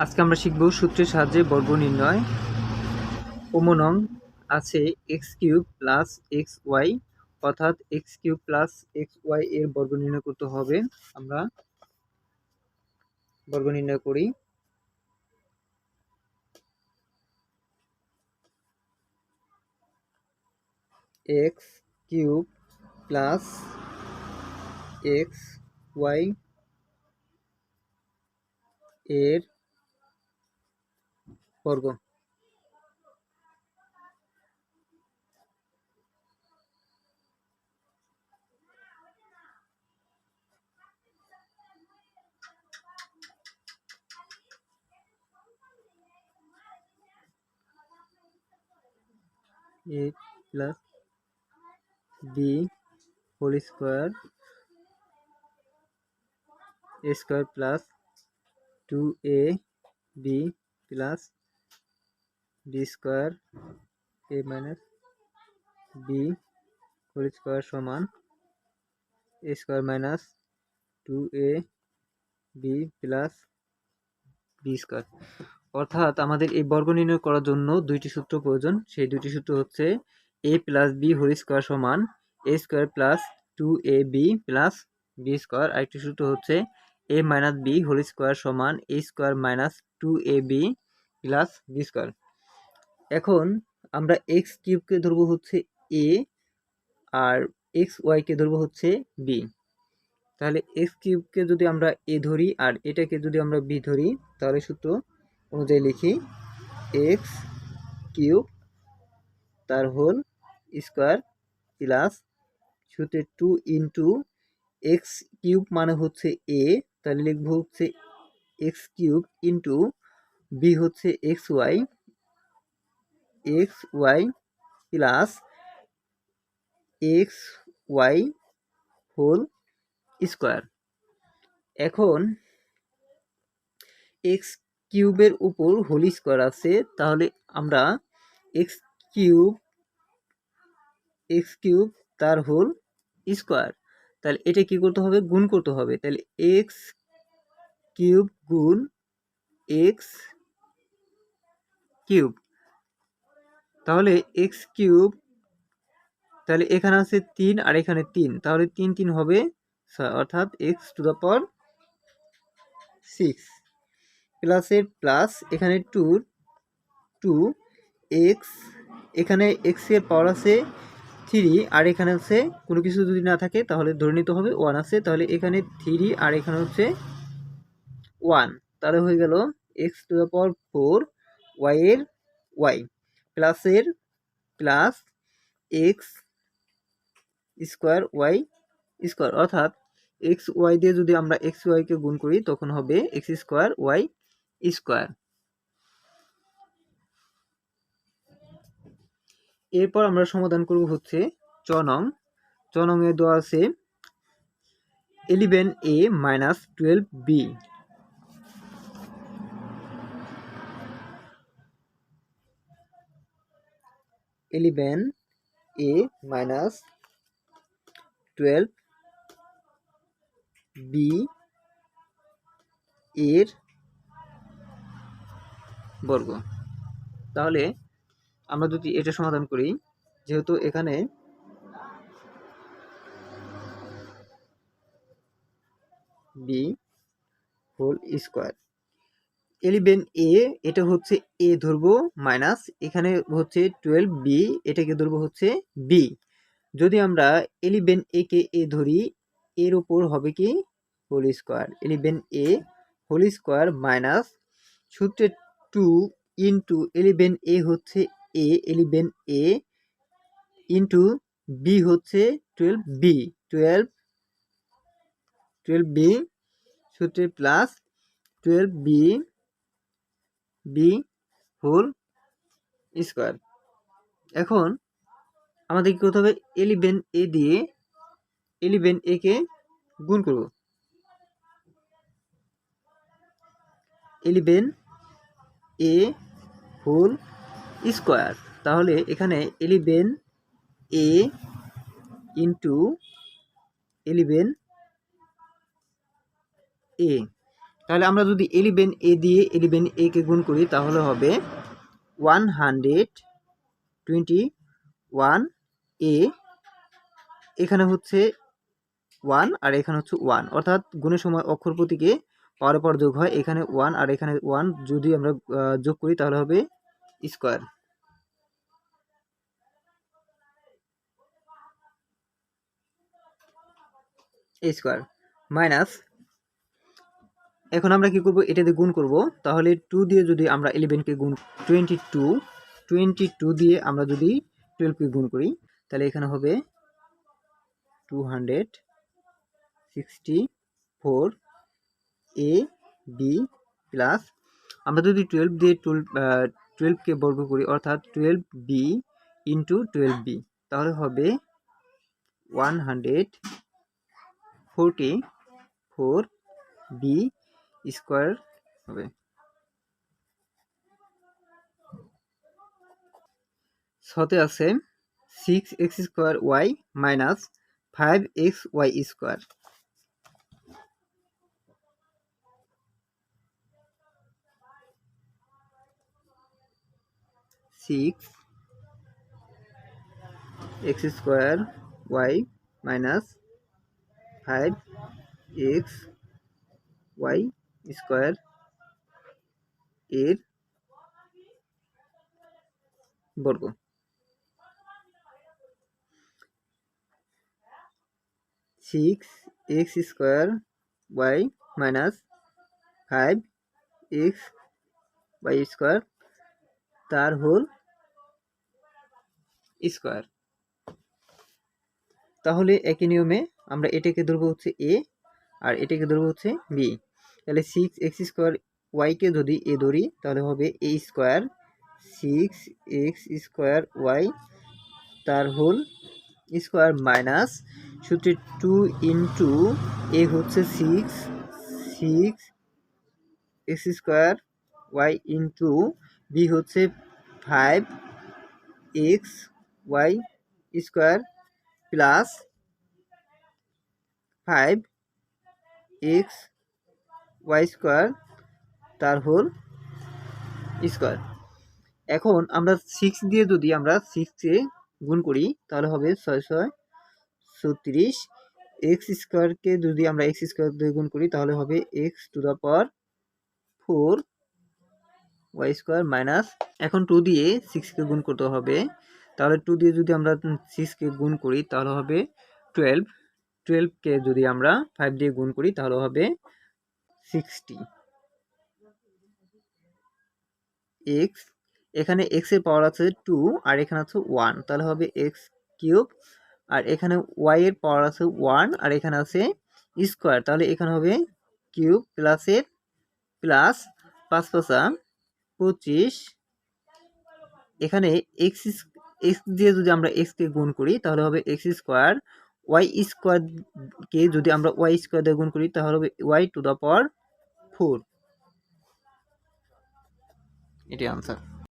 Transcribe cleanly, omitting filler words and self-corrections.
আজকে আমরা শিখব সূত্রের সাহায্যে বর্গ নির্ণয়। অমনং আছে x cube plus x y, অর্থাৎ x cube plus x y এর বর্গ নির্ণয় করতে হবে। আমরা বর্গ নির্ণয় করি। X cube plus x y এর বর্গ। A plus b whole square a square plus 2ab plus b square a minus b whole square সমান a square minus 2ab plus b square. অর্থাৎ আমাদের এই বর্গ নির্ণয় করার জন্য দুইটি সূত্র প্রয়োজন। সেই দুইটি সূত্র হচ্ছে a plus b whole square সমান a square plus 2ab plus b square. আরেকটি সূত্র হচ্ছে a minus b whole square সমান a square minus 2ab plus b square. এখন আমরা এক্স কিউবকে ধরবো হচ্ছে a আর এক্স ওয়াইকে ধরবো হচ্ছে বি। তাহলে এক্স কিউবকে যদি আমরা এ ধরি আর এটাকে যদি আমরা বি ধরি, তাহলে সূত্র অনুযায়ী লিখি এক্স কিউব তার হোল স্কোয়ার প্লাস সূত্রে 2 ইন্টু এক্স কিউব মানে হচ্ছে এ, তাহলে লিখবো হচ্ছে এক্স কিউব ইন্টু বি হচ্ছে x y plus x y whole square. এখন এক্স কিউবের উপর হোল স্কোয়ার আছে, তাহলে আমরা এক্স কিউব তার হোল স্কোয়ার, তাহলে এটা কি করতে হবে, গুণ করতে হবে। তাহলে এক্স কিউব গুণ এক্স কিউব, তাহলে এক্স কিউব, তাহলে এখানে আছে 3 আর এখানে 3, তাহলে 3 3 হবে 6, অর্থাৎ এক্স টু দ্য পাওয়ার 6 প্লাসের প্লাস এখানে 2 এক্স, এখানে এক্স এর পাওয়ার আছে 3 আর এখানে আছে কোনো কিছু যদি না থাকে তাহলে ধরে নিতে হবে 1 আছে, তাহলে এখানে 3 আর এখানে হচ্ছে 1, তাহলে হয়ে গেল x to the power 4 y এর ওয়াই প্লাসের plus x square y square, অর্থাৎ এক্স ওয়াই দিয়ে যদি আমরা এক্স ওয়াইকে গুণ করি তখন হবে এক্স স্কোয়ার ওয়াই স্কোয়ার। এরপর আমরা সমাধান করব হচ্ছে চ নং এ দেওয়া আছে 11a minus 12b। 11a minus 12b এর বর্গ। তাহলে আমরা যদি এটা সমাধান করি, যেহেতু এখানে বি হোল স্কোয়ার 11a এটা হচ্ছে এ ধরবো মাইনাস এখানে হচ্ছে 12b এটাকে ধরবো হচ্ছে বি। যদি আমরা 11a কে এ ধরি, এর উপর হবে কি whole square, 11a whole square minus সূত্রে 2 ইন্টু 11a হচ্ছে এ, 11a ইন্টু বি হচ্ছে 12b সূত্রে প্লাস 12b হোল স্কোয়ার। এখন আমাদের কি করতে হবে, 11a দিয়ে 11a কে গুণ করব, 11a হোল স্কোয়ার, তাহলে এখানে 11a ইন্টু 11a তাহলে আমরা যদি 11a দিয়ে 11a কে গুণ করি তাহলে হবে 121a, এখানে হচ্ছে 1 আর এখানে হচ্ছে 1, অর্থাৎ গুণের সময় অক্ষর প্রতীকে পাওয়ার পর যোগ হয়, এখানে 1 আর এখানে 1 যদি আমরা যোগ করি তাহলে হবে স্কোয়ার। স্কোয়ার মাইনাস, এখন আমরা কি করব, এটা দিয়ে গুণ করব। তাহলে 2 দিয়ে যদি আমরা 11 কে গুণ 22 দিয়ে আমরা যদি 12 কে গুণ করি তাহলে এখানে হবে 264 a b প্লাস, আমরা যদি 12 দিয়ে 12 কে বর্গ করি অর্থাৎ 12b ইন্টু 12b তাহলে হবে 144b স্কোয়ার হবে। সাথে আছে 6x square y minus 5xy square. 6x square y minus 5xy square এর বর্গ। 6x square y minus 5xy square তার হোল স্কোয়ার। তাহলে একই নিয়মে আমরা এটাকে ধরবো হচ্ছে a আর এটাকে ধরবো হচ্ছে b। তাহলে 6x স্কোয়ার y কে যদি a ধরি তাহলে হবে a square 6x square y তার হোল স্কোয়ার মাইনাস সূত্রে 2 ইন্টু a হচ্ছে 6x square y into b হচ্ছে 5xy square plus 5xy square তার হোল স্কোয়ার। এখন আমরা 6 দিয়ে যদি আমরা 6 কে গুণ করি তাহলে হবে 636, এক্স স্কোয়ারকে যদি আমরা এক্স স্কোয়ার দিয়ে গুণ করি তাহলে হবে x to the power 4 y square minus, এখন 2 দিয়ে 6 কে গুণ করতে হবে, তাহলে 2 দিয়ে যদি আমরা 6 কে গুণ করি তাহলে হবে 12, 12 কে যদি আমরা 5 দিয়ে গুণ করি তাহলে হবে 60 এক্স, এখানে এক্স এর পাওয়ার আছে 2 আর এখানে আছে 1 তাহলে হবে এক্স কিউব, আর এখানে ওয়াই এর পাওয়ার আছে 1 আর এখানে আছে স্কোয়ার তাহলে এখানে হবে কিউব প্লাসের প্লাস 5 5 25, এখানে এক্স দিয়ে যদি আমরা এক্স কে গুণ করি তাহলে হবে এক্স স্কোয়ার, ওয়াই স্কোয়ার কে যদি আমরা ওয়াই স্কোয়ার দিয়ে গুণ করি তাহলে হবে ওয়াই টু দ্য পাওয়ার 4, এটি আনসার।